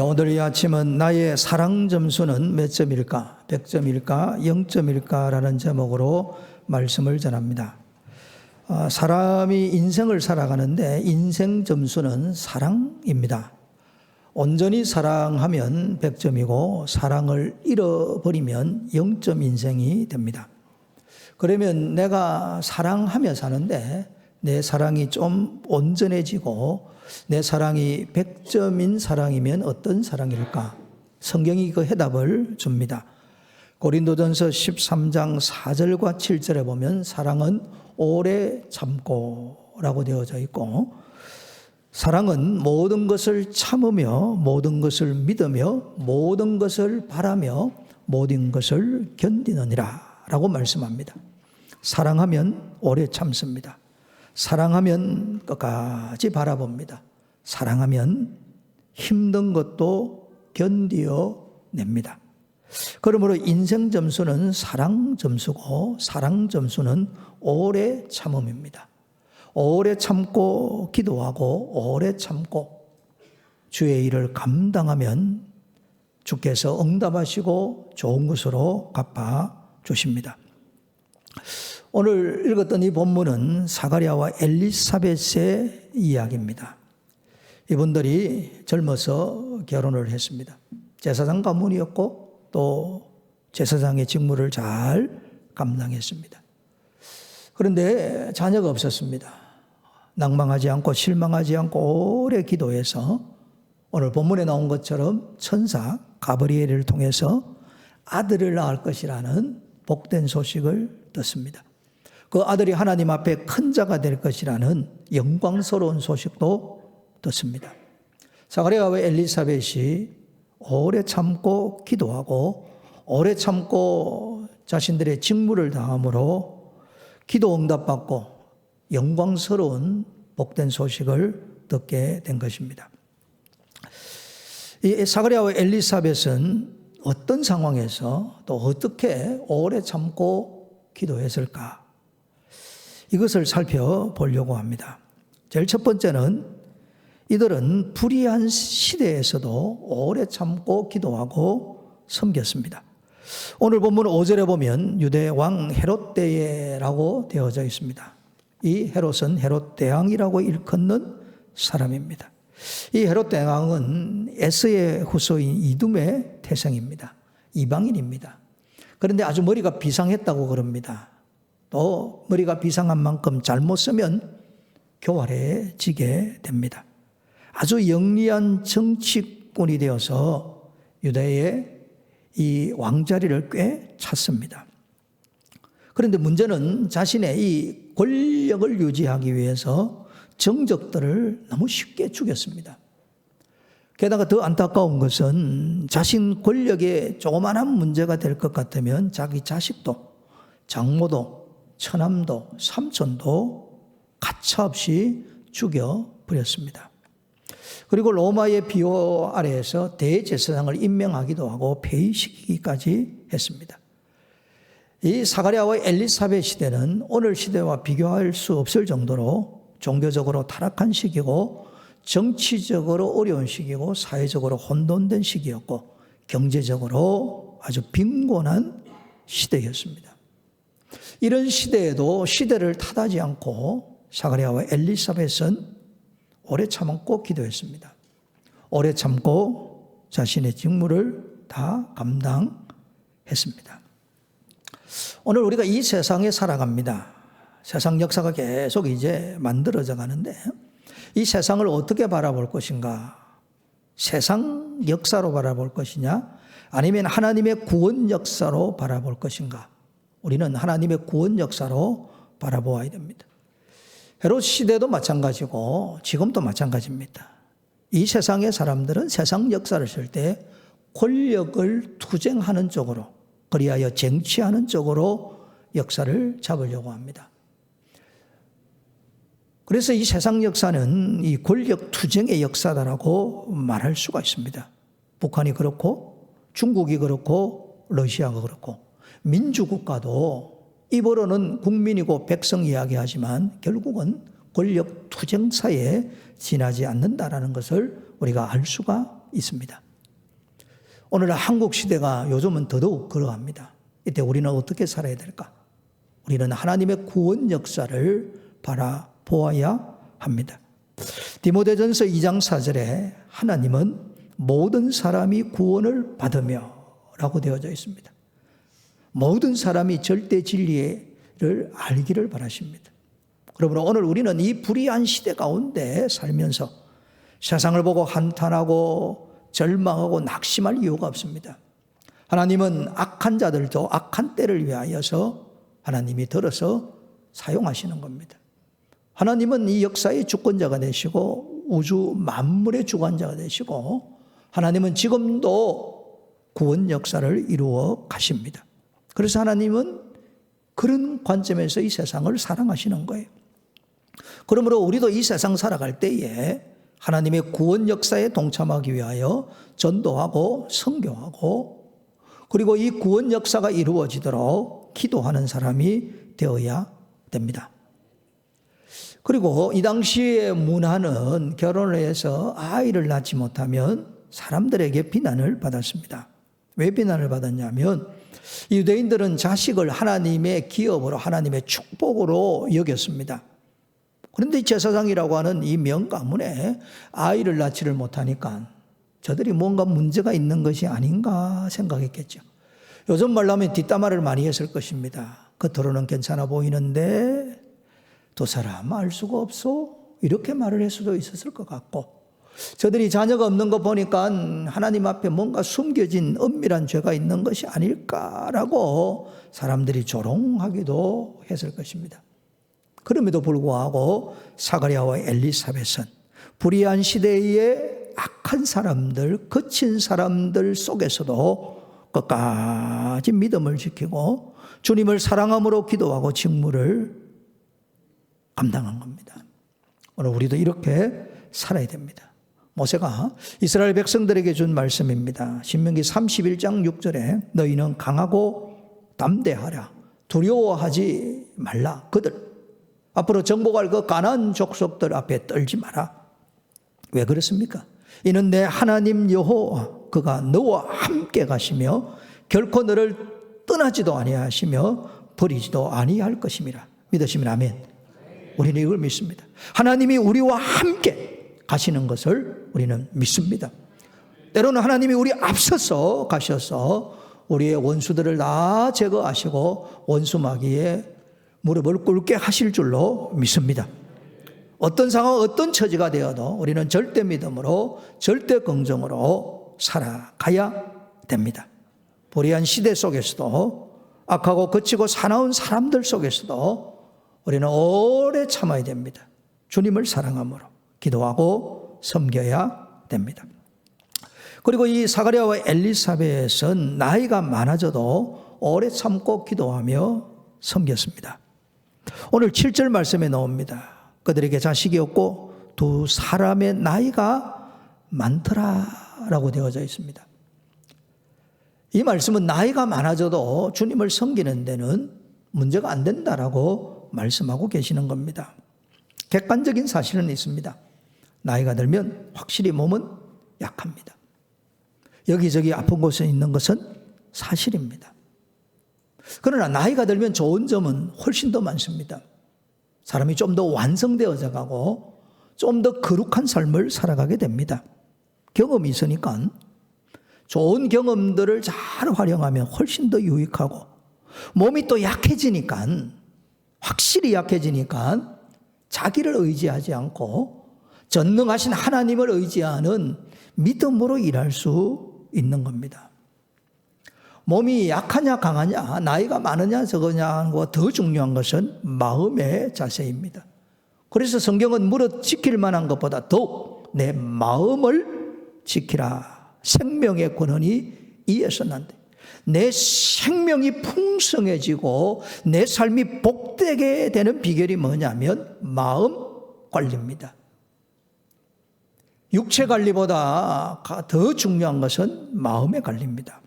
오늘 이 아침은 나의 사랑 점수는 몇 점일까? 100점일까? 0점일까? 라는 제목으로 말씀을 전합니다. 사람이 인생을 살아가는데 인생 점수는 사랑입니다. 온전히 사랑하면 100점이고 사랑을 잃어버리면 0점 인생이 됩니다. 그러면 내가 사랑하며 사는데 내 사랑이 좀 온전해지고 내 사랑이 100점인 사랑이면 어떤 사랑일까? 성경이 그 해답을 줍니다. 고린도전서 13장 4절과 7절에 보면 사랑은 오래 참고 라고 되어져 있고, 사랑은 모든 것을 참으며 모든 것을 믿으며 모든 것을 바라며 모든 것을 견디느니라 라고 말씀합니다. 사랑하면 오래 참습니다. 사랑하면 끝까지 바라봅니다. 사랑하면 힘든 것도 견디어냅니다. 그러므로 인생 점수는 사랑 점수고 사랑 점수는 오래 참음입니다. 오래 참고 기도하고 오래 참고 주의 일을 감당하면 주께서 응답하시고 좋은 것으로 갚아주십니다. 오늘 읽었던 이 본문은 사가랴와 엘리사벳의 이야기입니다. 이분들이 젊어서 결혼을 했습니다. 제사장 가문이었고 또 제사장의 직무를 잘 감당했습니다. 그런데 자녀가 없었습니다. 낭망하지 않고 실망하지 않고 오래 기도해서 오늘 본문에 나온 것처럼 천사 가브리엘을 통해서 아들을 낳을 것이라는 복된 소식을 듣습니다. 그 아들이 하나님 앞에 큰 자가 될 것이라는 영광스러운 소식도 듣습니다. 사가랴와 엘리사벳이 오래 참고 기도하고 오래 참고 자신들의 직무를 다함으로 기도 응답받고 영광스러운 복된 소식을 듣게 된 것입니다. 이 사가랴와 엘리사벳은 어떤 상황에서 또 어떻게 오래 참고 기도했을까? 이것을 살펴보려고 합니다. 제일 첫 번째는 이들은 불의한 시대에서도 오래 참고 기도하고 섬겼습니다. 오늘 본문 5절에 보면 유대 왕 헤롯 때라고 되어져 있습니다. 이 헤롯은 헤롯 대왕이라고 일컫는 사람입니다. 이 헤롯 대왕은 에스의 후손인 이둠의 태생입니다. 이방인입니다. 그런데 아주 머리가 비상했다고 그럽니다. 또 머리가 비상한 만큼 잘못 쓰면 교활해지게 됩니다. 아주 영리한 정치꾼이 되어서 유대의 이 왕자리를 꽤 찼습니다. 그런데 문제는 자신의 이 권력을 유지하기 위해서 정적들을 너무 쉽게 죽였습니다. 게다가 더 안타까운 것은 자신 권력에 조그마한 문제가 될 것 같으면 자기 자식도 장모도 처남도 삼촌도 가차없이 죽여버렸습니다. 그리고 로마의 비호 아래에서 대제사장을 임명하기도 하고 폐위시키기까지 했습니다. 이 사가랴와 엘리사벳 시대는 오늘 시대와 비교할 수 없을 정도로 종교적으로 타락한 시기고 정치적으로 어려운 시기고 사회적으로 혼돈된 시기였고 경제적으로 아주 빈곤한 시대였습니다. 이런 시대에도 시대를 탓하지 않고 사가랴와 엘리사벳은 오래 참고 기도했습니다. 오래 참고 자신의 직무를 다 감당했습니다. 오늘 우리가 이 세상에 살아갑니다. 세상 역사가 계속 이제 만들어져 가는데 이 세상을 어떻게 바라볼 것인가? 세상 역사로 바라볼 것이냐? 아니면 하나님의 구원 역사로 바라볼 것인가? 우리는 하나님의 구원 역사로 바라보아야 됩니다. 헤롯 시대도 마찬가지고 지금도 마찬가지입니다. 이 세상의 사람들은 세상 역사를 쓸 때 권력을 투쟁하는 쪽으로, 그리하여 쟁취하는 쪽으로 역사를 잡으려고 합니다. 그래서 이 세상 역사는 이 권력 투쟁의 역사다라고 말할 수가 있습니다. 북한이 그렇고 중국이 그렇고 러시아가 그렇고 민주국가도 입으로는 국민이고 백성 이야기하지만 결국은 권력 투쟁사에 지나지 않는다라는 것을 우리가 알 수가 있습니다. 오늘날 한국 시대가 요즘은 더더욱 그러합니다. 이때 우리는 어떻게 살아야 될까? 우리는 하나님의 구원 역사를 바라보아야 합니다. 디모데전서 2장 4절에 하나님은 모든 사람이 구원을 받으며 라고 되어져 있습니다. 모든 사람이 절대 진리를 알기를 바라십니다. 그러므로 오늘 우리는 이 불의한 시대 가운데 살면서 세상을 보고 한탄하고 절망하고 낙심할 이유가 없습니다. 하나님은 악한 자들도 악한 때를 위하여서 하나님이 들어서 사용하시는 겁니다. 하나님은 이 역사의 주권자가 되시고 우주 만물의 주관자가 되시고 하나님은 지금도 구원 역사를 이루어 가십니다. 그래서 하나님은 그런 관점에서 이 세상을 사랑하시는 거예요. 그러므로 우리도 이 세상 살아갈 때에 하나님의 구원 역사에 동참하기 위하여 전도하고 선교하고 그리고 이 구원 역사가 이루어지도록 기도하는 사람이 되어야 됩니다. 그리고 이 당시의 문화는 결혼을 해서 아이를 낳지 못하면 사람들에게 비난을 받았습니다. 왜 비난을 받았냐면 유대인들은 자식을 하나님의 기업으로 하나님의 축복으로 여겼습니다. 그런데 제사장이라고 하는 이 명가문에 아이를 낳지를 못하니까 저들이 뭔가 문제가 있는 것이 아닌가 생각했겠죠. 요즘 말로 하면 뒷담화를 많이 했을 것입니다. 겉으로는 괜찮아 보이는데 두 사람 알 수가 없어? 이렇게 말을 할 수도 있었을 것 같고 저들이 자녀가 없는 거 보니까 하나님 앞에 뭔가 숨겨진 은밀한 죄가 있는 것이 아닐까라고 사람들이 조롱하기도 했을 것입니다. 그럼에도 불구하고 사가랴와 엘리사벳은 불의한 시대의 악한 사람들, 거친 사람들 속에서도 끝까지 믿음을 지키고 주님을 사랑함으로 기도하고 직무를 감당한 겁니다. 오늘 우리도 이렇게 살아야 됩니다. 모세가 이스라엘 백성들에게 준 말씀입니다. 신명기 31장 6절에 너희는 강하고 담대하라. 두려워하지 말라. 그들 앞으로 정복할 그 가나안 족속들 앞에 떨지 마라. 왜 그렇습니까? 이는 내 하나님 여호와 그가 너와 함께 가시며 결코 너를 떠나지도 아니하시며 버리지도 아니할 것임이라. 믿으시면 아멘. 우리는 이걸 믿습니다. 하나님이 우리와 함께 가시는 것을 우리는 믿습니다. 때로는 하나님이 우리 앞서서 가셔서 우리의 원수들을 다 제거하시고 원수마귀의 무릎을 꿇게 하실 줄로 믿습니다. 어떤 상황, 어떤 처지가 되어도 우리는 절대 믿음으로, 절대 긍정으로 살아가야 됩니다. 불의한 시대 속에서도 악하고 거치고 사나운 사람들 속에서도 우리는 오래 참아야 됩니다. 주님을 사랑함으로 기도하고 섬겨야 됩니다. 그리고 이 사가랴와 엘리사벳은 나이가 많아져도 오래 참고 기도하며 섬겼습니다. 오늘 7절 말씀에 나옵니다. 그들에게 자식이 없고 두 사람의 나이가 많더라라고 되어져 있습니다. 이 말씀은 나이가 많아져도 주님을 섬기는 데는 문제가 안 된다라고 말씀하고 계시는 겁니다. 객관적인 사실은 있습니다. 나이가 들면 확실히 몸은 약합니다. 여기저기 아픈 곳에 있는 것은 사실입니다. 그러나 나이가 들면 좋은 점은 훨씬 더 많습니다. 사람이 좀 더 완성되어져 가고 좀 더 거룩한 삶을 살아가게 됩니다. 경험이 있으니까 좋은 경험들을 잘 활용하면 훨씬 더 유익하고 몸이 또 약해지니까 확실히 약해지니까 자기를 의지하지 않고 전능하신 하나님을 의지하는 믿음으로 일할 수 있는 겁니다. 몸이 약하냐 강하냐 나이가 많으냐 적으냐 더 중요한 것은 마음의 자세입니다. 그래서 성경은 무릇 지킬 만한 것보다 더욱 내 마음을 지키라. 생명의 권한이 이에서 난다. 내 생명이 풍성해지고 내 삶이 복되게 되는 비결이 뭐냐면 마음 관리입니다. 육체 관리보다 더 중요한 것은 마음의 관리입니다.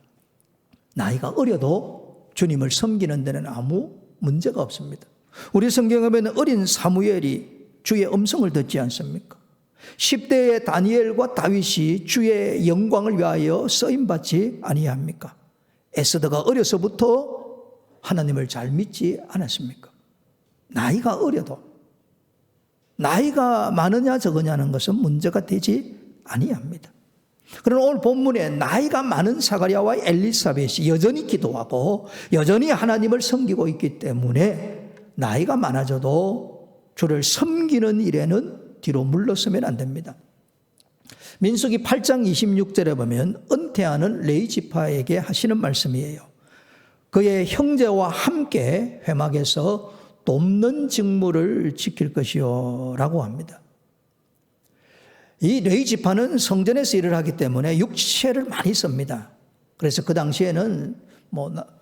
나이가 어려도 주님을 섬기는 데는 아무 문제가 없습니다. 우리 성경에 보면 어린 사무엘이 주의 음성을 듣지 않습니까? 10대의 다니엘과 다윗이 주의 영광을 위하여 쓰임받지 아니합니까? 에스더가 어려서부터 하나님을 잘 믿지 않았습니까? 나이가 어려도 나이가 많으냐 적으냐는 것은 문제가 되지 아니합니다. 그러나 오늘 본문에 나이가 많은 사가랴와 엘리사벳이 여전히 기도하고 여전히 하나님을 섬기고 있기 때문에 나이가 많아져도 주를 섬기는 일에는 뒤로 물러서면 안 됩니다. 민수기 8장 26절에 보면 은퇴하는 레위 지파에게 하시는 말씀이에요. 그의 형제와 함께 회막에서 돕는 직무를 지킬 것이요 라고 합니다. 이 레위 지파는 성전에서 일을 하기 때문에 육체를 많이 씁니다. 그래서 그 당시에는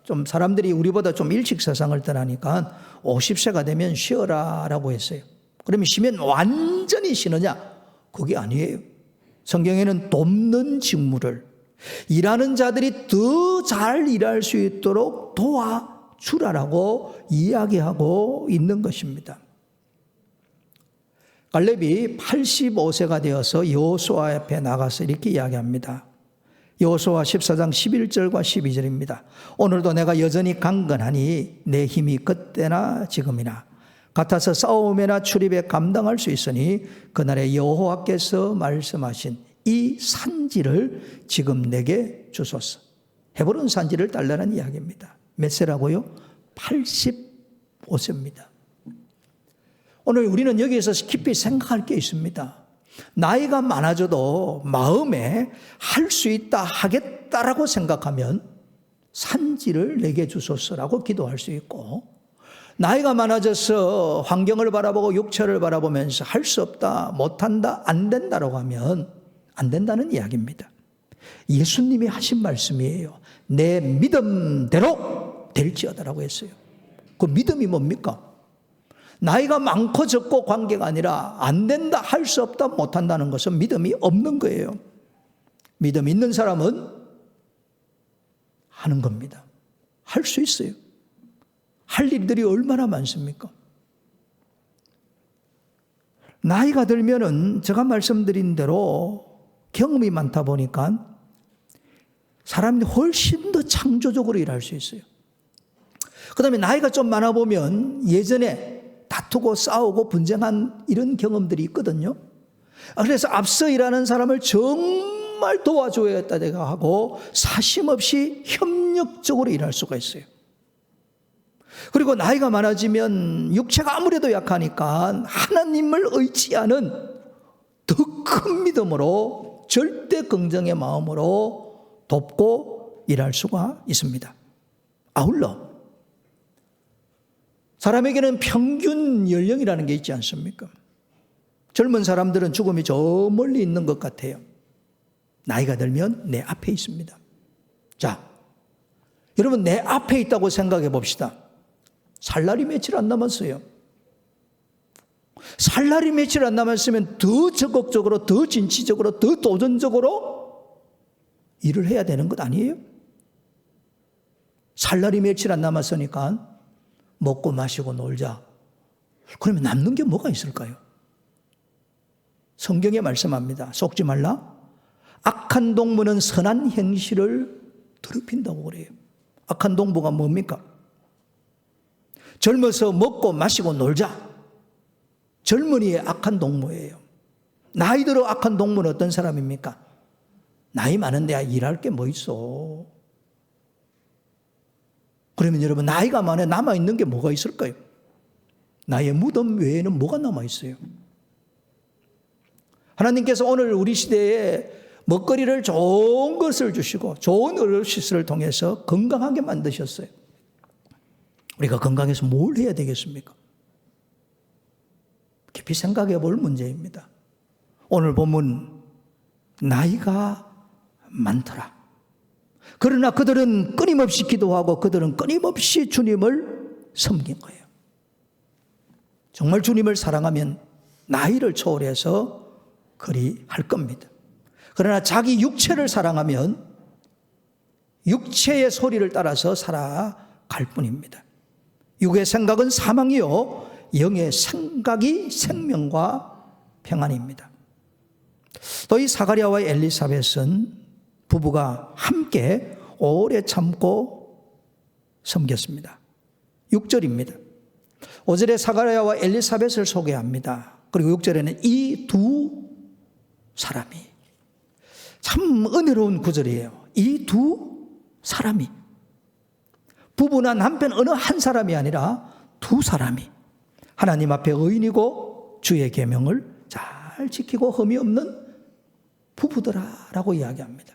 좀 사람들이 우리보다 좀 일찍 세상을 떠나니까 50세가 되면 쉬어라라고 했어요. 그러면 쉬면 완전히 쉬느냐? 그게 아니에요. 성경에는 돕는 직무를 일하는 자들이 더 잘 일할 수 있도록 도와주라라고 이야기하고 있는 것입니다. 갈렙이 85세가 되어서 여호수아 앞에 나가서 이렇게 이야기합니다. 여호수아 14장 11절과 12절입니다. 오늘도 내가 여전히 강건하니 내 힘이 그때나 지금이나 같아서 싸움에나 출입에 감당할 수 있으니 그날에 여호와께서 말씀하신 이 산지를 지금 내게 주소서. 헤브론 산지를 달라는 이야기입니다. 몇 세라고요? 85세입니다. 오늘 우리는 여기에서 깊이 생각할 게 있습니다. 나이가 많아져도 마음에 할 수 있다 하겠다라고 생각하면 산지를 내게 주소서라고 기도할 수 있고, 나이가 많아져서 환경을 바라보고 육체를 바라보면서 할 수 없다, 못한다, 안 된다라고 하면 안 된다는 이야기입니다. 예수님이 하신 말씀이에요. 내 믿음대로 될지어다라고 했어요. 그 믿음이 뭡니까? 나이가 많고 적고 관계가 아니라 안 된다, 할 수 없다, 못한다는 것은 믿음이 없는 거예요. 믿음 있는 사람은 하는 겁니다. 할 수 있어요. 할 일들이 얼마나 많습니까? 나이가 들면은 제가 말씀드린 대로 경험이 많다 보니까 사람이 훨씬 더 창조적으로 일할 수 있어요. 그 다음에 나이가 좀 많아 보면 예전에 다투고 싸우고 분쟁한 이런 경험들이 있거든요. 그래서 앞서 일하는 사람을 정말 도와줘야겠다 하고 사심 없이 협력적으로 일할 수가 있어요. 그리고 나이가 많아지면 육체가 아무래도 약하니까 하나님을 의지하는 더 큰 믿음으로 절대 긍정의 마음으로 돕고 일할 수가 있습니다. 아울러 사람에게는 평균 연령이라는 게 있지 않습니까? 젊은 사람들은 죽음이 저 멀리 있는 것 같아요. 나이가 들면 내 앞에 있습니다. 자, 여러분 내 앞에 있다고 생각해 봅시다. 살 날이 며칠 안 남았어요. 살 날이 며칠 안 남았으면 더 적극적으로, 더 진취적으로, 더 도전적으로 일을 해야 되는 것 아니에요? 살 날이 며칠 안 남았으니까 먹고 마시고 놀자. 그러면 남는 게 뭐가 있을까요? 성경에 말씀합니다. 속지 말라. 악한 동무는 선한 행실을 더럽힌다고 그래요. 악한 동무가 뭡니까? 젊어서 먹고 마시고 놀자. 젊은이의 악한 동무예요. 나이 들어 악한 동무는 어떤 사람입니까? 나이 많은데 일할 게 뭐 있어? 그러면 여러분 나이가 많아 남아있는 게 뭐가 있을까요? 나의 무덤 외에는 뭐가 남아있어요? 하나님께서 오늘 우리 시대에 먹거리를 좋은 것을 주시고 좋은 어르시스를 통해서 건강하게 만드셨어요. 우리가 건강해서 뭘 해야 되겠습니까? 깊이 생각해 볼 문제입니다. 오늘 본문 나이가 많더라. 그러나 그들은 끊임없이 기도하고 그들은 끊임없이 주님을 섬긴 거예요. 정말 주님을 사랑하면 나이를 초월해서 그리할 겁니다. 그러나 자기 육체를 사랑하면 육체의 소리를 따라서 살아갈 뿐입니다. 육의 생각은 사망이요 영의 생각이 생명과 평안입니다. 또 이 사가랴와 엘리사벳은 부부가 함께 오래 참고 섬겼습니다. 6절입니다. 5절에 사가랴와 엘리사벳을 소개합니다. 그리고 6절에는 이 두 사람이, 참 은혜로운 구절이에요. 이 두 사람이, 부부나 남편 어느 한 사람이 아니라 두 사람이 하나님 앞에 의인이고 주의 계명을 잘 지키고 흠이 없는 부부더라라고 이야기합니다.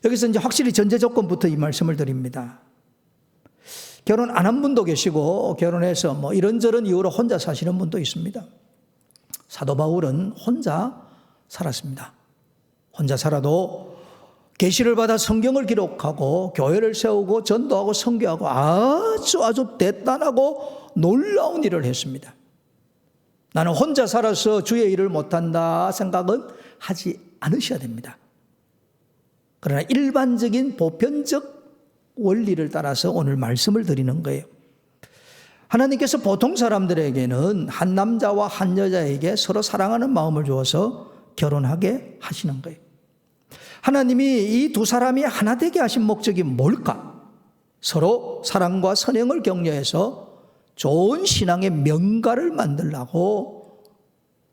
여기서 이제 확실히 전제 조건부터 이 말씀을 드립니다. 결혼 안 한 분도 계시고 결혼해서 뭐 이런저런 이유로 혼자 사시는 분도 있습니다. 사도 바울은 혼자 살았습니다. 혼자 살아도 계시를 받아 성경을 기록하고 교회를 세우고 전도하고 선교하고 아주 대단하고 놀라운 일을 했습니다. 나는 혼자 살아서 주의 일을 못한다 생각은 하지 않으셔야 됩니다. 그러나 일반적인 보편적 원리를 따라서 오늘 말씀을 드리는 거예요. 하나님께서 보통 사람들에게는 한 남자와 한 여자에게 서로 사랑하는 마음을 주어서 결혼하게 하시는 거예요. 하나님이 이 두 사람이 하나 되게 하신 목적이 뭘까? 서로 사랑과 선행을 격려해서 좋은 신앙의 명가를 만들려고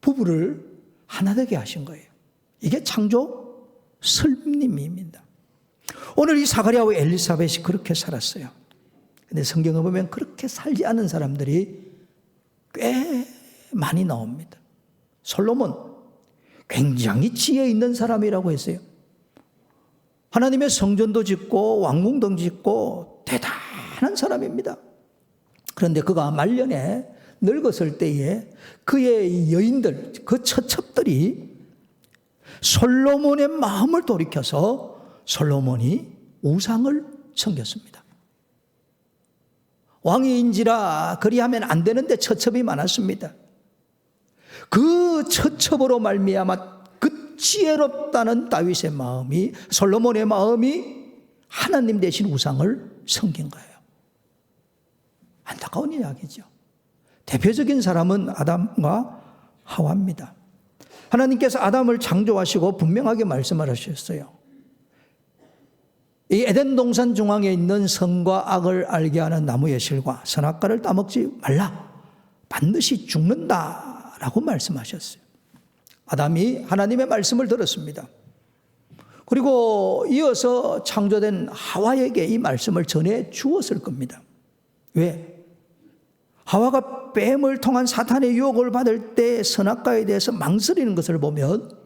부부를 하나 되게 하신 거예요. 이게 창조 설립입니다. 오늘 이 사가랴와 엘리사벳이 그렇게 살았어요. 근데 성경에 보면 그렇게 살지 않은 사람들이 꽤 많이 나옵니다. 솔로몬, 굉장히 지혜 있는 사람이라고 했어요. 하나님의 성전도 짓고 왕궁도 짓고 대단한 사람입니다. 그런데 그가 말년에 늙었을 때에 그의 여인들, 그 처첩들이 솔로몬의 마음을 돌이켜서 솔로몬이 우상을 섬겼습니다. 왕이인지라 그리하면 안 되는데 처첩이 많았습니다. 그 처첩으로 말미암아 그 지혜롭다는 다윗의 마음이, 솔로몬의 마음이 하나님 대신 우상을 섬긴 거예요. 안타까운 이야기죠. 대표적인 사람은 아담과 하와입니다. 하나님께서 아담을 창조하시고 분명하게 말씀을 하셨어요. 이 에덴 동산 중앙에 있는 선과 악을 알게 하는 나무의 실과 선악과를 따먹지 말라. 반드시 죽는다라고 말씀하셨어요. 아담이 하나님의 말씀을 들었습니다. 그리고 이어서 창조된 하와에게 이 말씀을 전해 주었을 겁니다. 왜? 하와가 뱀을 통한 사탄의 유혹을 받을 때 선악과에 대해서 망설이는 것을 보면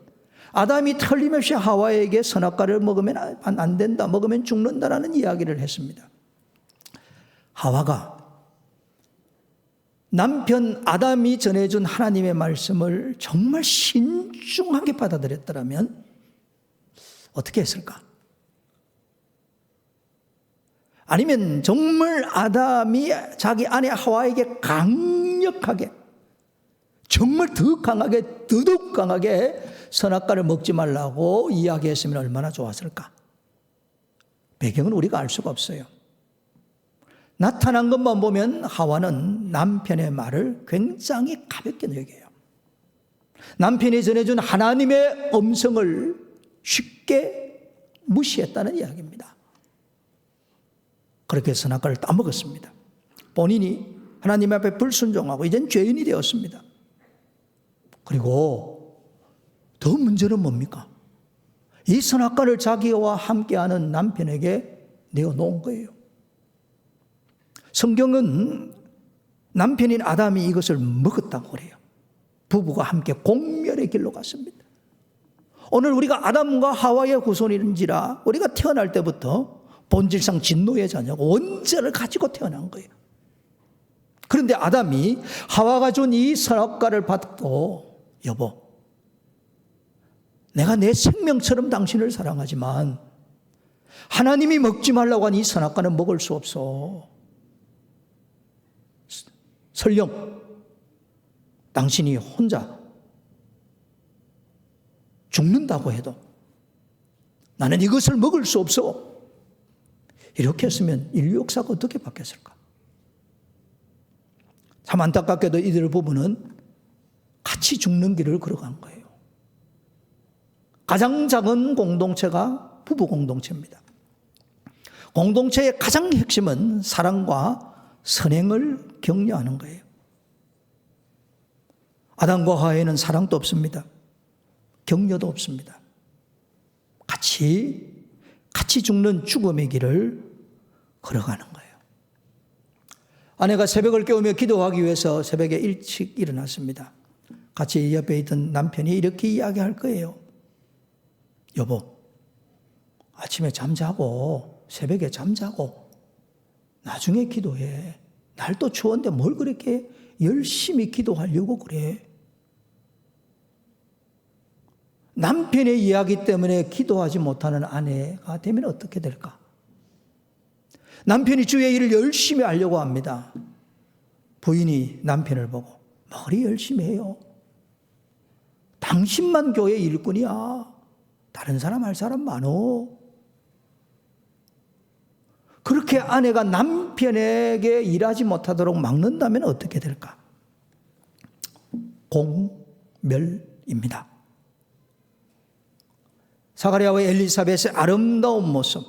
아담이 틀림없이 하와에게 선악과를 먹으면 안 된다, 먹으면 죽는다라는 이야기를 했습니다. 하와가 남편 아담이 전해준 하나님의 말씀을 정말 신중하게 받아들였더라면 어떻게 했을까? 아니면 정말 아담이 자기 아내 하와에게 강력하게, 정말 더 강하게, 더욱 강하게 선악과를 먹지 말라고 이야기했으면 얼마나 좋았을까? 배경은 우리가 알 수가 없어요. 나타난 것만 보면 하와는 남편의 말을 굉장히 가볍게 여겨요. 남편이 전해준 하나님의 음성을 쉽게 무시했다는 이야기입니다. 그렇게 선악과를 따먹었습니다. 본인이 하나님 앞에 불순종하고 이젠 죄인이 되었습니다. 그리고 더 문제는 뭡니까? 이 선악과를 자기와 함께하는 남편에게 내어놓은 거예요. 성경은 남편인 아담이 이것을 먹었다고 그래요. 부부가 함께 공멸의 길로 갔습니다. 오늘 우리가 아담과 하와의 후손인지라 우리가 태어날 때부터 본질상 진노의 자녀고 원죄를 가지고 태어난 거예요. 그런데 아담이 하와가 준 이 선악과를 받고, 여보, 내가 내 생명처럼 당신을 사랑하지만 하나님이 먹지 말라고 한 이 선악과는 먹을 수 없어. 설령 당신이 혼자 죽는다고 해도 나는 이것을 먹을 수 없어. 이렇게 했으면 인류 역사가 어떻게 바뀌었을까? 참 안타깝게도 이들 부부는 같이 죽는 길을 걸어간 거예요. 가장 작은 공동체가 부부 공동체입니다. 공동체의 가장 핵심은 사랑과 선행을 격려하는 거예요. 아담과 하와에는 사랑도 없습니다. 격려도 없습니다. 같이 죽는 죽음의 길을 걸어가는 거예요. 아내가 새벽을 깨우며 기도하기 위해서 새벽에 일찍 일어났습니다. 같이 옆에 있던 남편이 이렇게 이야기할 거예요. 여보, 아침에 잠자고 새벽에 잠자고 나중에 기도해. 날도 추운데 뭘 그렇게 열심히 기도하려고 그래. 남편의 이야기 때문에 기도하지 못하는 아내가 되면 어떻게 될까? 남편이 주의 일을 열심히 하려고 합니다. 부인이 남편을 보고 머리 열심히 해요. 당신만 교회 일꾼이야. 다른 사람 할 사람 많어. 그렇게 아내가 남편에게 일하지 못하도록 막는다면 어떻게 될까? 공멸입니다. 사가랴와 엘리사벳의 아름다운 모습,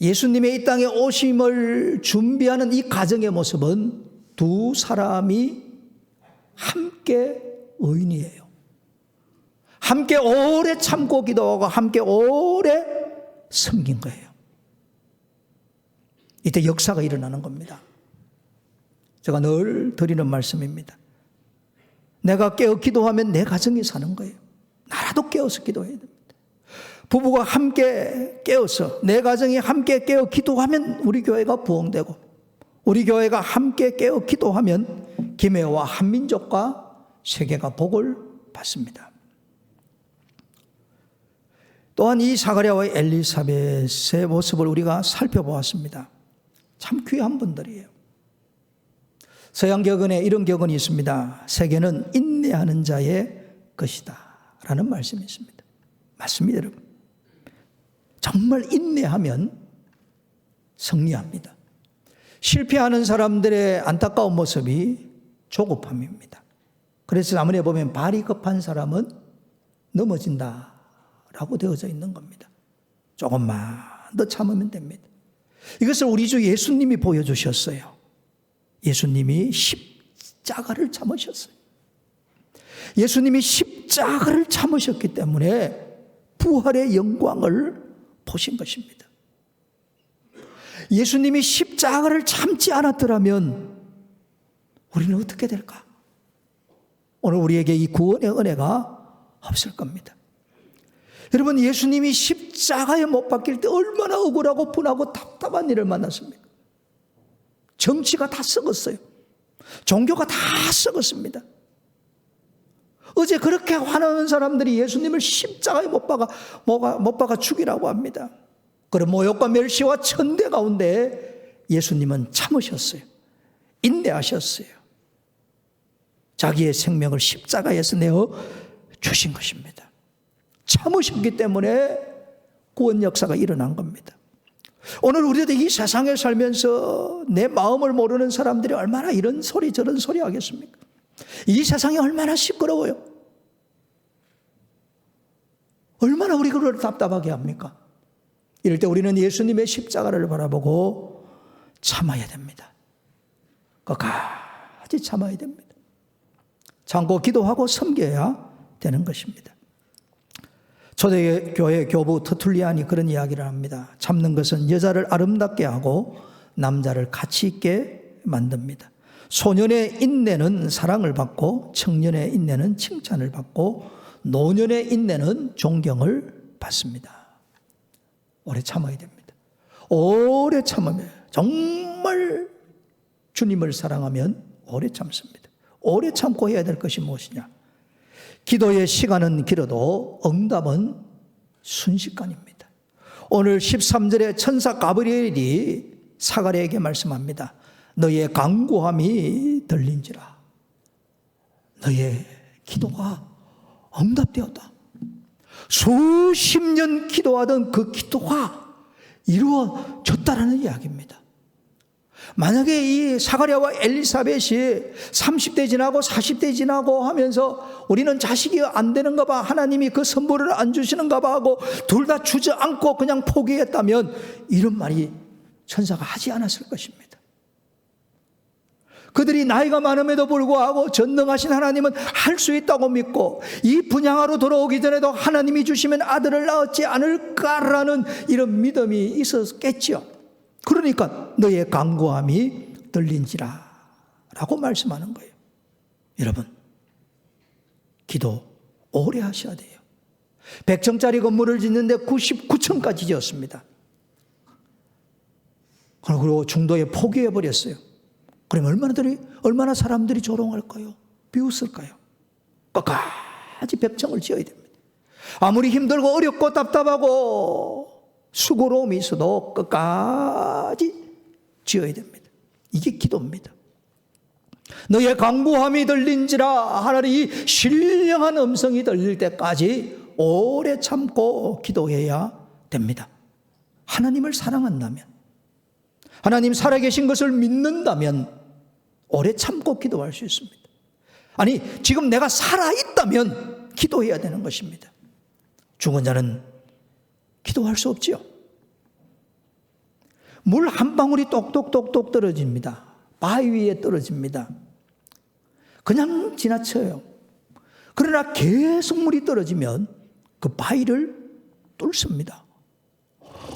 예수님의 이 땅에 오심을 준비하는 이 가정의 모습은 두 사람이 함께 의인이에요. 함께 오래 참고 기도하고 함께 오래 섬긴 거예요. 이때 역사가 일어나는 겁니다. 제가 늘 드리는 말씀입니다. 내가 깨어 기도하면 내 가정이 사는 거예요. 나라도 깨어서 기도해야 됩니다. 부부가 함께 깨어서 내 가정이 함께 깨어 기도하면 우리 교회가 부흥되고 우리 교회가 함께 깨어 기도하면 김해와 한민족과 세계가 복을 받습니다. 또한 이 사가랴와 엘리사벳의 모습을 우리가 살펴보았습니다. 참 귀한 분들이에요. 서양 격언에 이런 격언이 있습니다. 세계는 인내하는 자의 것이다 라는 말씀이 있습니다. 맞습니다, 여러분. 정말 인내하면 승리합니다. 실패하는 사람들의 안타까운 모습이 조급함입니다. 그래서 자문에 보면 발이 급한 사람은 넘어진다라고 되어져 있는 겁니다. 조금만 더 참으면 됩니다. 이것을 우리 주 예수님이 보여주셨어요. 예수님이 십자가를 참으셨어요. 예수님이 십자가를 참으셨기 때문에 부활의 영광을 보신 것입니다. 예수님이 십자가를 참지 않았더라면 우리는 어떻게 될까? 오늘 우리에게 이 구원의 은혜가 없을 겁니다. 여러분, 예수님이 십자가에 못 박힐 때 얼마나 억울하고 분하고 답답한 일을 만났습니까? 정치가 다 썩었어요. 종교가 다 썩었습니다. 어제 그렇게 화나는 사람들이 예수님을 십자가에 못 박아 죽이라고 합니다. 그런 모욕과 멸시와 천대 가운데 예수님은 참으셨어요. 인내하셨어요. 자기의 생명을 십자가에서 내어 주신 것입니다. 참으셨기 때문에 구원 역사가 일어난 겁니다. 오늘 우리도 이 세상에 살면서 내 마음을 모르는 사람들이 얼마나 이런 소리 저런 소리 하겠습니까? 이 세상이 얼마나 시끄러워요. 얼마나 우리 그걸 답답하게 합니까? 이럴 때 우리는 예수님의 십자가를 바라보고 참아야 됩니다. 끝까지 참아야 됩니다. 참고 기도하고 섬겨야 되는 것입니다. 초대교회 교부 터툴리안이 그런 이야기를 합니다. 참는 것은 여자를 아름답게 하고 남자를 가치 있게 만듭니다. 소년의 인내는 사랑을 받고 청년의 인내는 칭찬을 받고 노년의 인내는 존경을 받습니다. 오래 참아야 됩니다. 오래 참으면 정말 주님을 사랑하면 오래 참습니다. 오래 참고 해야 될 것이 무엇이냐? 기도의 시간은 길어도 응답은 순식간입니다. 오늘 13절에 천사 가브리엘이 사가랴에게 말씀합니다. 너의 간구함이 들린지라. 너의 기도가 응답되었다. 수십 년 기도하던 그 기도가 이루어졌다라는 이야기입니다. 만약에 이 사가랴와 엘리사벳이 30대 지나고 40대 지나고 하면서 우리는 자식이 안 되는가 봐, 하나님이 그 선물을 안 주시는가 봐 하고 둘 다 주저앉고 그냥 포기했다면 이런 말이 천사가 하지 않았을 것입니다. 그들이 나이가 많음에도 불구하고 전능하신 하나님은 할 수 있다고 믿고 이 분향하러 돌아오기 전에도 하나님이 주시면 아들을 낳았지 않을까라는 이런 믿음이 있었겠죠. 그러니까 너의 간구함이 들린지라 라고 말씀하는 거예요. 여러분, 기도 오래 하셔야 돼요. 100층짜리 건물을 짓는데 99층까지 지었습니다. 그리고 중도에 포기해버렸어요. 그럼 얼마나 사람들이 조롱할까요? 비웃을까요? 끝까지 100층을 지어야 됩니다. 아무리 힘들고 어렵고 답답하고 수고로움이 있어도 끝까지 지어야 됩니다. 이게 기도입니다. 너의 간구함이 들린지라 하나님, 이 신령한 음성이 들릴 때까지 오래 참고 기도해야 됩니다. 하나님을 사랑한다면, 하나님 살아계신 것을 믿는다면 오래 참고 기도할 수 있습니다. 아니, 지금 내가 살아있다면 기도해야 되는 것입니다. 죽은 자는 기도할 수 없지요. 물 한 방울이 똑똑똑똑 떨어집니다. 바위 위에 떨어집니다. 그냥 지나쳐요. 그러나 계속 물이 떨어지면 그 바위를 뚫습니다.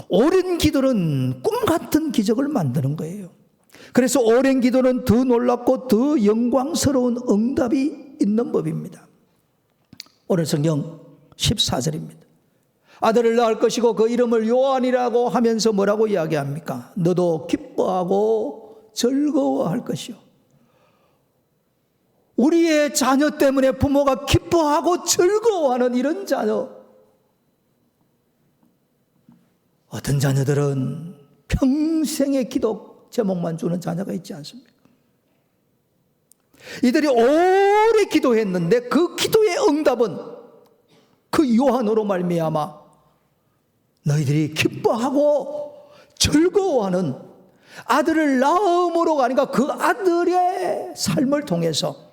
오랜 기도는 꿈 같은 기적을 만드는 거예요. 그래서 오랜 기도는 더 놀랍고 더 영광스러운 응답이 있는 법입니다. 오늘 성경 14절입니다. 아들을 낳을 것이고 그 이름을 요한이라고 하면서 뭐라고 이야기합니까? 너도 기뻐하고 즐거워할 것이요. 우리의 자녀 때문에 부모가 기뻐하고 즐거워하는 이런 자녀. 어떤 자녀들은 평생의 기도 제목만 주는 자녀가 있지 않습니까? 이들이 오래 기도했는데 그 기도의 응답은 그 요한으로 말미암아 너희들이 기뻐하고 즐거워하는 아들을 낳음으로가 아닌가, 그 아들의 삶을 통해서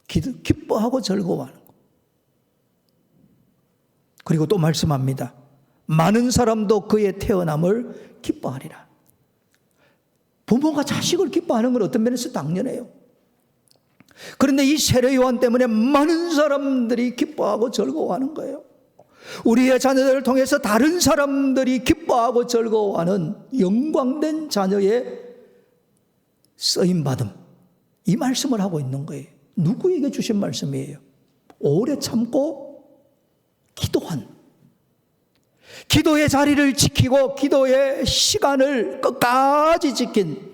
기뻐하고 즐거워하는 것. 그리고 또 말씀합니다. 많은 사람도 그의 태어남을 기뻐하리라. 부모가 자식을 기뻐하는 건 어떤 면에서 당연해요. 그런데 이 세례 요한 때문에 많은 사람들이 기뻐하고 즐거워하는 거예요. 우리의 자녀들을 통해서 다른 사람들이 기뻐하고 즐거워하는 영광된 자녀의 쓰임받음, 이 말씀을 하고 있는 거예요. 누구에게 주신 말씀이에요? 오래 참고 기도한, 기도의 자리를 지키고 기도의 시간을 끝까지 지킨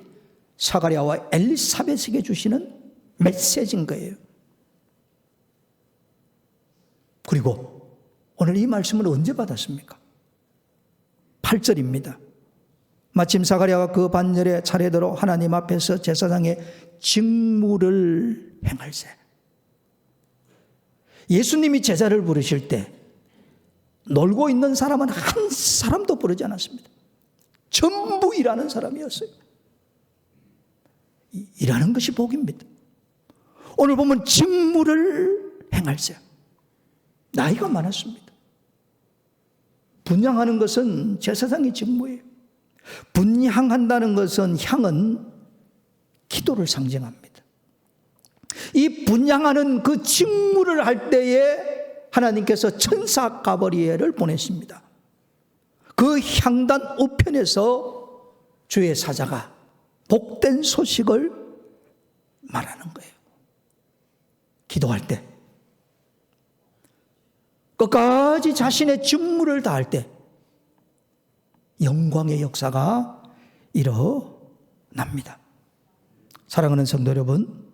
사가랴와 엘리사벳에게 주시는 메시지인 거예요. 그리고 오늘 이 말씀을 언제 받았습니까? 8절입니다. 마침 사가랴가 그 반열에 차례대로 하나님 앞에서 제사장의 직무를 행할세. 예수님이 제자를 부르실 때 놀고 있는 사람은 한 사람도 부르지 않았습니다. 전부 일하는 사람이었어요. 일하는 것이 복입니다. 오늘 보면 직무를 행할세. 나이가 많았습니다. 분향하는 것은 제사장의 직무예요. 분향한다는 것은, 향은 기도를 상징합니다. 이 분향하는 그 직무를 할 때에 하나님께서 천사 가브리엘을 보내십니다. 그 향단 우편에서 주의 사자가 복된 소식을 말하는 거예요. 기도할 때, 끝까지 자신의 직무를 다할 때 영광의 역사가 일어납니다. 사랑하는 성도 여러분,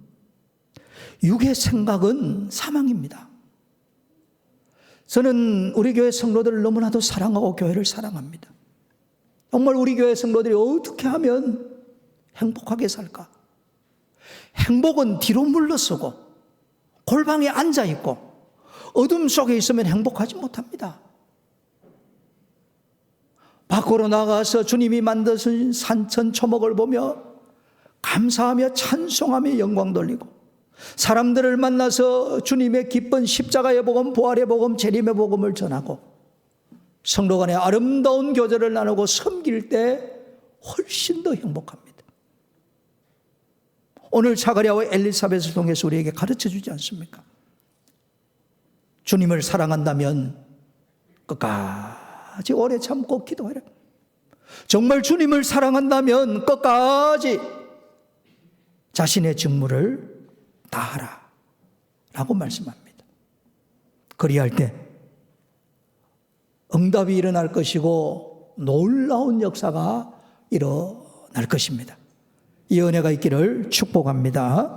육의 생각은 사망입니다. 저는 우리 교회 성도들을 너무나도 사랑하고 교회를 사랑합니다. 정말 우리 교회 성도들이 어떻게 하면 행복하게 살까? 행복은 뒤로 물러서고 골방에 앉아있고 어둠 속에 있으면 행복하지 못합니다. 밖으로 나가서 주님이 만드신 산천 초목을 보며 감사하며 찬송하며 영광 돌리고, 사람들을 만나서 주님의 기쁜 십자가의 복음, 부활의 복음, 재림의 복음을 전하고, 성도 간에 아름다운 교제를 나누고 섬길 때 훨씬 더 행복합니다. 오늘 자가랴와 엘리사벳을 통해서 우리에게 가르쳐 주지 않습니까? 주님을 사랑한다면 끝까지 오래 참고 기도하라. 정말 주님을 사랑한다면 끝까지 자신의 직무를 다하라 라고 말씀합니다. 그리할 때 응답이 일어날 것이고 놀라운 역사가 일어날 것입니다. 이 은혜가 있기를 축복합니다.